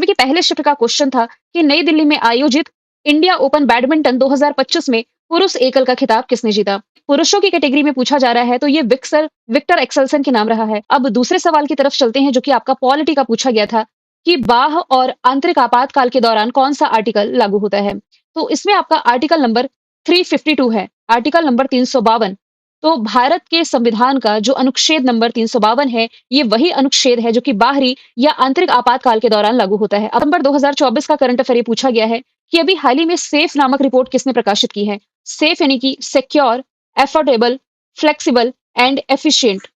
कि पहले शिफ्ट का क्वेश्चन था कि नई दिल्ली में आयोजित इंडिया ओपन बैडमिंटन 2025 में पुरुष एकल का खिताब किसने जीता। पुरुषों की कैटेगरी में पूछा जा रहा है तो ये विक्टर एक्सेल्सन के नाम रहा है। अब दूसरे सवाल की तरफ चलते हैं जो कि आपका पॉलिटी का पूछा गया था कि बाह्य और आंतरिक आपातकाल के दौरान कौन सा आर्टिकल लागू होता है। तो इसमें आपका आर्टिकल नंबर 352 है, आर्टिकल नंबर 352। तो भारत के संविधान का जो अनुच्छेद नंबर 352 है, ये वही अनुच्छेद है जो कि बाहरी या आंतरिक आपातकाल के दौरान लागू होता है। अब नंबर 2024 का करंट अफेयर पूछा गया है कि अभी हाल ही में सेफ नामक रिपोर्ट किसने प्रकाशित की है। सेफ यानी कि secure, affordable, flexible and efficient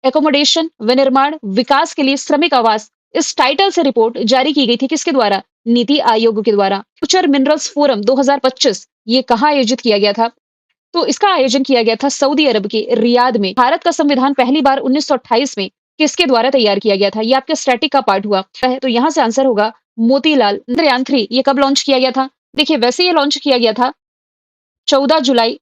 accommodation, विनिर्माण, विकास के लिए श्रमिक आवास, इस टाइटल से रिपोर्ट जारी की गई थी किसके द्वारा? नीति आयोग के द्वारा। फ्यूचर मिनरल्स फोरम 2025 ये कहाँ आयोजित किया गया था? तो इसका आयोजन किया गया था सऊदी अरब के रियाद में। भारत का संविधान पहली बार 1928 में किसके द्वारा तैयार किया गया था? ये आपके स्टैटिक का पार्ट हुआ है, तो यहाँ से आंसर होगा मोतीलाल। चंद्रयान 3 ये कब लॉन्च किया गया था? देखिए वैसे ये लॉन्च किया गया था 14 जुलाई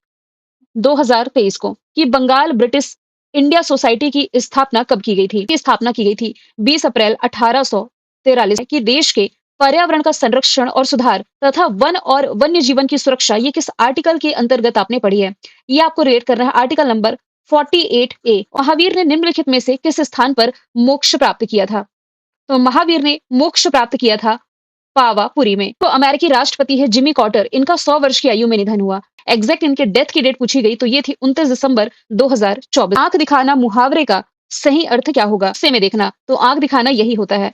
2023 को। कि बंगाल ब्रिटिश इंडिया सोसाइटी की स्थापना कब की गई थी? की स्थापना की गई थी 20 अप्रैल 1843 कि देश के पर्यावरण का संरक्षण और सुधार तथा वन और वन्य जीवन की सुरक्षा ये किस आर्टिकल के अंतर्गत आपने पढ़ी है? ये आपको रेट करना है आर्टिकल नंबर 48A। महावीर ने निम्नलिखित में से किस स्थान पर मोक्ष प्राप्त किया था? तो महावीर ने मोक्ष प्राप्त किया था पावापुरी में। तो अमेरिकी राष्ट्रपति है जिमी कॉर्टर, इनका 100 वर्ष की आयु में निधन हुआ। एग्जैक्ट इनके डेथ की डेट पूछी गई तो ये थी 29 दिसंबर 2024। आंख दिखाना मुहावरे का सही अर्थ क्या होगा? से में देखना, तो आंख दिखाना यही होता है।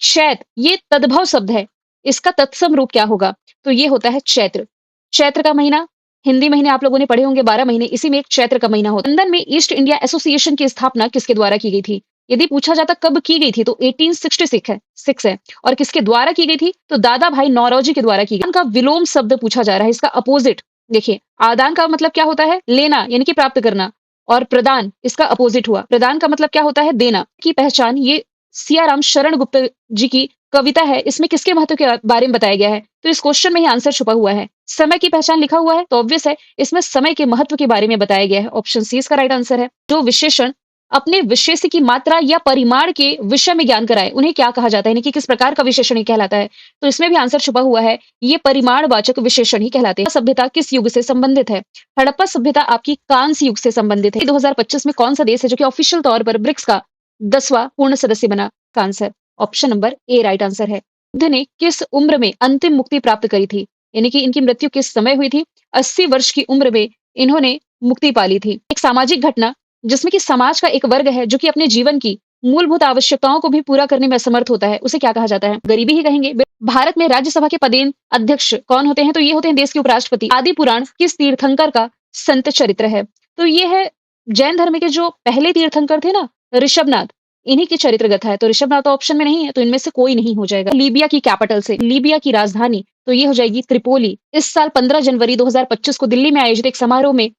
चैत ये तद्भव शब्द है, इसका तत्सम रूप क्या होगा? तो ये होता है चैत्र। चैत्र का महीना, हिंदी महीने आप लोगों ने पढ़े होंगे 12 महीने, इसी में एक चैत्र का महीना होता है। लंदन में ईस्ट इंडिया एसोसिएशन की स्थापना किसके द्वारा की गई थी? यदि पूछा जाता कब की गई थी तो 1866 है। और किसके द्वारा की गई थी? तो दादा भाई नौरोजी के द्वारा की गई। का विलोम शब्द पूछा जा रहा है, इसका अपोजिट देखिए। आदान का मतलब क्या होता है? लेना यानी कि प्राप्त करना। और प्रदान इसका अपोजिट हुआ। प्रदान का मतलब क्या होता है? देना। की पहचान ये सियाराम शरण गुप्त जी की कविता है, इसमें किसके महत्व के बारे में बताया गया है? तो इस क्वेश्चन में ही आंसर छुपा हुआ है। समय की पहचान लिखा हुआ है तो ऑब्वियस है इसमें समय के महत्व के बारे में बताया गया है। ऑप्शन सी इसका राइट आंसर है। जो विशेषण अपने विशेष की मात्रा या परिमाण के विषय में ज्ञान कराए उन्हें क्या कहा जाता है, यानी कि किस प्रकार का विशेषण ही कहलाता है? तो इसमें भी आंसर छुपा हुआ है, ये परिमाणवाचक विशेषण ही कहलाते हैं। सभ्यता किस युग से संबंधित है? हड़प्पा सभ्यता आपकी कांस्य युग से संबंधित है। 2025 में कौन सा देश है जो कि ऑफिशियल तौर पर ब्रिक्स का 10वां पूर्ण सदस्य बना? का answer option number A right answer है। बुद्ध ने किस उम्र में अंतिम मुक्ति प्राप्त करी थी, यानी कि इनकी मृत्यु किस समय हुई थी? 80 वर्ष की उम्र में इन्होंने मुक्ति पाली थी। एक सामाजिक घटना जिसमें कि समाज का एक वर्ग है जो कि अपने जीवन की मूलभूत आवश्यकताओं को भी पूरा करने में असमर्थ होता है, उसे क्या कहा जाता है? गरीबी ही कहेंगे। भारत में राज्यसभा के पदेन अध्यक्ष कौन होते हैं? तो ये होते हैं देश के उपराष्ट्रपति। आदि पुराण किस तीर्थंकर का संत चरित्र है? तो ये है जैन धर्म के जो पहले तीर्थंकर थे ना, ऋषभनाथ, इन्हीं की चरित्र गाथा है। तो ऋषभनाथ तो ऑप्शन में नहीं है, तो इनमें से कोई नहीं हो जाएगा। लीबिया की कैपिटल से, लीबिया की राजधानी, तो ये हो जाएगी त्रिपोली। इस साल 15 जनवरी 2025 को दिल्ली में आयोजित एक समारोह में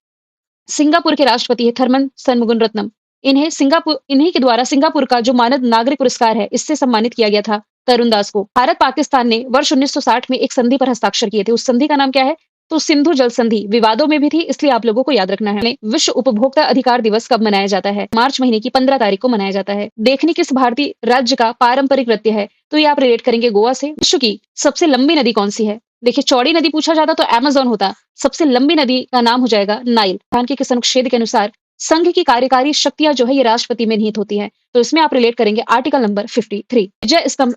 सिंगापुर के राष्ट्रपति है थरमन शनमुगारत्नम, इन्हीं के द्वारा सिंगापुर का जो मानद नागरिक पुरस्कार है इससे सम्मानित किया गया था तरुण दास को। भारत पाकिस्तान ने वर्ष 1960 में एक संधि पर हस्ताक्षर किए थे, उस संधि का नाम क्या है? तो सिंधु जल संधि। विवादों में भी थी, इसलिए आप लोगों को याद रखना है। विश्व उपभोक्ता अधिकार दिवस कब मनाया जाता है? मार्च महीने की 15 तारीख को मनाया जाता है। देखनी किस भारतीय राज्य का पारंपरिक नृत्य है? तो ये आप रिलेट करेंगे गोवा से। विश्व की सबसे लंबी नदी कौन सी है? देखिए चौड़ी नदी पूछा जाता तो अमेज़न होता, सबसे लंबी नदी का नाम हो जाएगा नाइल। संविधान के किस अनुच्छेद के अनुसार संघ की कार्यकारी शक्तियां जो है ये राष्ट्रपति में निहित होती है? तो इसमें आप रिलेट करेंगे आर्टिकल नंबर 53।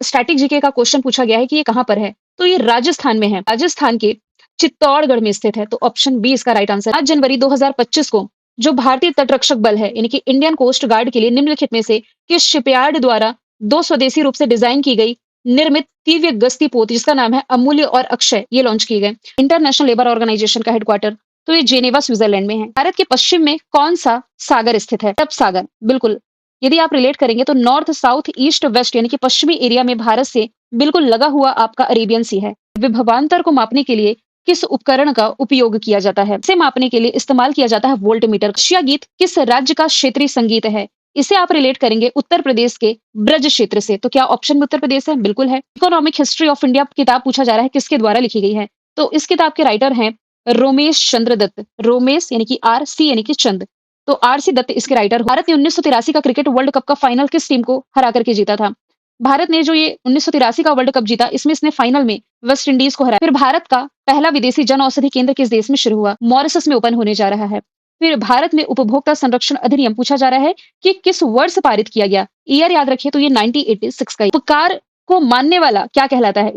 स्टैटिक जीके का क्वेश्चन पूछा गया है कि ये कहां पर है? तो ये राजस्थान में है, राजस्थान के चित्तौड़गढ़ में स्थित है। तो ऑप्शन बी इसका राइट आंसर। 5 जनवरी 2025 को जो भारतीय तटरक्षक बल है यानी कि इंडियन कोस्ट गार्ड के लिए निम्नलिखित में से किस शिपयार्ड द्वारा 2 स्वदेशी रूप से डिजाइन की गई निर्मित तीव्र गश्ती पोत जिसका नाम है अमूल्य और अक्षय ये लॉन्च किए गए? इंटरनेशनल लेबर ऑर्गेनाइजेशन का हेडक्वार्टर तो ये जेनेवा स्विट्जरलैंड में है। भारत के पश्चिम में कौन सा सागर स्थित है? अरब सागर, बिल्कुल। यदि आप रिलेट करेंगे तो नॉर्थ साउथ ईस्ट वेस्ट यानी कि पश्चिमी एरिया में भारत से बिल्कुल लगा हुआ आपका अरेबियन सी है। विभवांतर को मापने के लिए किस उपकरण का उपयोग किया जाता है? इसे मापने के लिए इस्तेमाल किया जाता है वोल्टमीटर। रशिया गीत किस राज्य का क्षेत्रीय संगीत है? इसे आप रिलेट करेंगे उत्तर प्रदेश के ब्रज क्षेत्र से। तो क्या ऑप्शन में उत्तर प्रदेश है? बिल्कुल है। इकोनॉमिक हिस्ट्री ऑफ इंडिया किताब पूछा जा रहा है किसके द्वारा लिखी गई है? तो इस किताब के राइटर हैं रोमेश चंद्र दत्त। रोमेश यानी कि RC यानी कि चंद, तो RC दत्त इसके राइटर। भारत ने 1983 का क्रिकेट वर्ल्ड कप का फाइनल किस टीम को हरा करके जीता था? भारत ने जो ये 1983 का वर्ल्ड कप जीता, इसमें इसने फाइनल में वेस्ट इंडीज को हराया। फिर भारत का पहला विदेशी जन औषधि केंद्र किस देश में शुरू हुआ? मॉरिशस में ओपन होने जा रहा है। फिर भारत में उपभोक्ता संरक्षण अधिनियम पूछा जा रहा है कि किस वर्ष पारित किया गया? ईयर याद रखिए तो ये 1986 का। उपकार को मानने वाला क्या कहलाता है?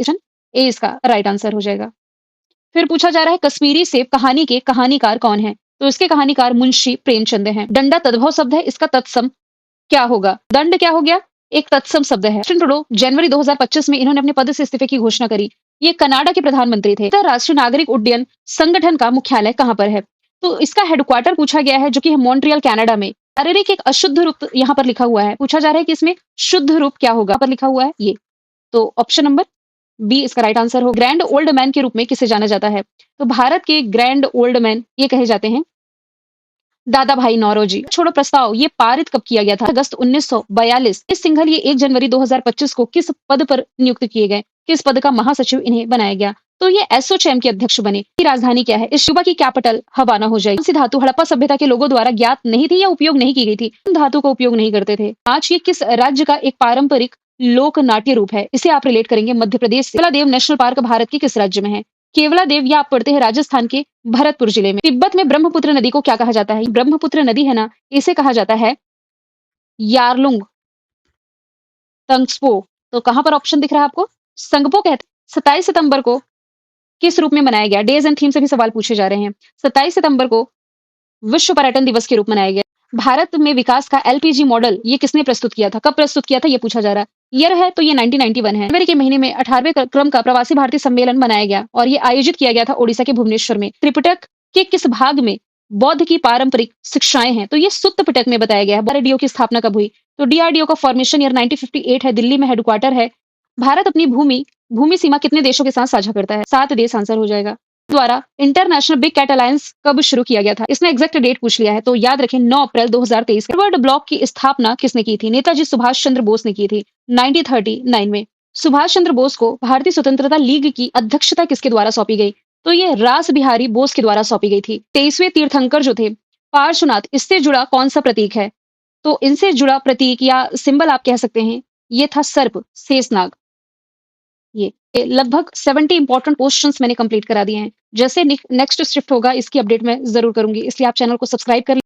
ए इसका राइट आंसर हो जाएगा। फिर पूछा जा रहा है कश्मीरी सेब कहानी के कहानीकार कौन है? तो इसके कहानीकार मुंशी प्रेमचंद हैं। डंडा तद्भव शब्द है, इसका तत्सम क्या होगा? दंड क्या हो गया? एक तत्सम शब्द है। जस्टिन ट्रूडो जनवरी 2025 में इन्होंने अपने पद से इस्तीफे की घोषणा करी। ये कनाडा के प्रधानमंत्री थे। राष्ट्रीय नागरिक उड्डयन संगठन का मुख्यालय कहाँ पर है? तो इसका हेडक्वार्टर पूछा गया है जो कि है मॉन्ट्रियल कनाडा में। शारीरिक एक अशुद्ध रूप यहाँ पर लिखा हुआ है। पूछा जा रहा है कि इसमें शुद्ध रूप क्या होगा? पर लिखा हुआ है ये। तो ऑप्शन नंबर बी इसका राइट आंसर हो। ग्रैंड ओल्ड मैन के रूप में किसे जाना जाता है? तो भारत के ग्रैंड ओल्ड मैन ये कहे जाते हैं दादा भाई नौरोजी। छोड़ो प्रस्ताव ये पारित कब किया गया था? अगस्त 1942। इस सिंघल ये 1 जनवरी 2025 को किस पद पर नियुक्त किए गए? किस पद का महासचिव इन्हें बनाया गया? तो ये एसोचैम के अध्यक्ष बने। की राजधानी क्या है? इस सूबा की कैपिटल हवाना हो जाएगी। कौन सी धातु हड़प्पा सभ्यता के लोगों द्वारा ज्ञात नहीं थी या उपयोग नहीं की गई थी? धातु का उपयोग नहीं करते थे। आज ये किस राज्य का एक पारंपरिक लोक नाट्य रूप है? इसे आप रिलेट करेंगे मध्य प्रदेश से। केवलादेव नेशनल पार्क भारत के किस राज्य में है? केवलादेव या आप पढ़ते हैं राजस्थान के भरतपुर जिले में। तिब्बत में ब्रह्मपुत्र नदी को क्या कहा जाता है? ब्रह्मपुत्र नदी है ना, इसे कहा जाता है यारलुंग तंगस्पो। तो कहां पर ऑप्शन दिख रहा है आपको? संगपो कहते हैं। 27 सितंबर को किस रूप में मनाया गया? डेज एंड थीम से भी सवाल पूछे जा रहे हैं। 27 सितंबर को विश्व पर्यटन दिवस के रूप में मनाया गया। भारत में विकास का एलपीजी मॉडल ये किसने प्रस्तुत किया था? कब प्रस्तुत किया था ये पूछा जा रहा है। ईयर है तो ये 1991 है। जनवरी के महीने में 18वें क्रम का प्रवासी भारतीय सम्मेलन मनाया गया और ये आयोजित किया गया था ओडिशा के भुवनेश्वर में। त्रिपिटक के किस भाग में बौद्ध की पारंपरिक शिक्षाएं हैं? तो ये सुत्त पिटक में बताया गया है। डीआरडीओ की स्थापना कब हुई? तो डीआरडीओ का फॉर्मेशन ईयर 1958 है। दिल्ली में हेडक्वार्टर है। भारत अपनी भूमि सीमा कितने देशों के साथ साझा करता है? 7 देश आंसर हो जाएगा। द्वारा इंटरनेशनल बिग कैट अलायंस कब शुरू किया गया था? इसने एग्जैक्ट डेट पूछ लिया है तो याद रखें 9 अप्रैल 2023। फॉरवर्ड ब्लॉक की स्थापना किसने की थी? नेताजी सुभाष चंद्र बोस ने की थी 1939 में। सुभाष चंद्र बोस को भारतीय स्वतंत्रता लीग की अध्यक्षता किसके द्वारा सौंपी गई? तो ये रास बिहारी बोस के द्वारा सौंपी गई थी। 23वें तीर्थंकर जो थे पार्श्वनाथ, इससे जुड़ा कौन सा प्रतीक है? तो इनसे जुड़ा प्रतीक या सिंबल आप कह सकते हैं ये था सर्प, शेषनाग। ये लगभग 70 इंपॉर्टेंट क्वेश्चंस मैंने कंप्लीट करा दिए हैं। जैसे नेक्स्ट शिफ्ट होगा इसकी अपडेट मैं जरूर करूंगी, इसलिए आप चैनल को सब्सक्राइब कर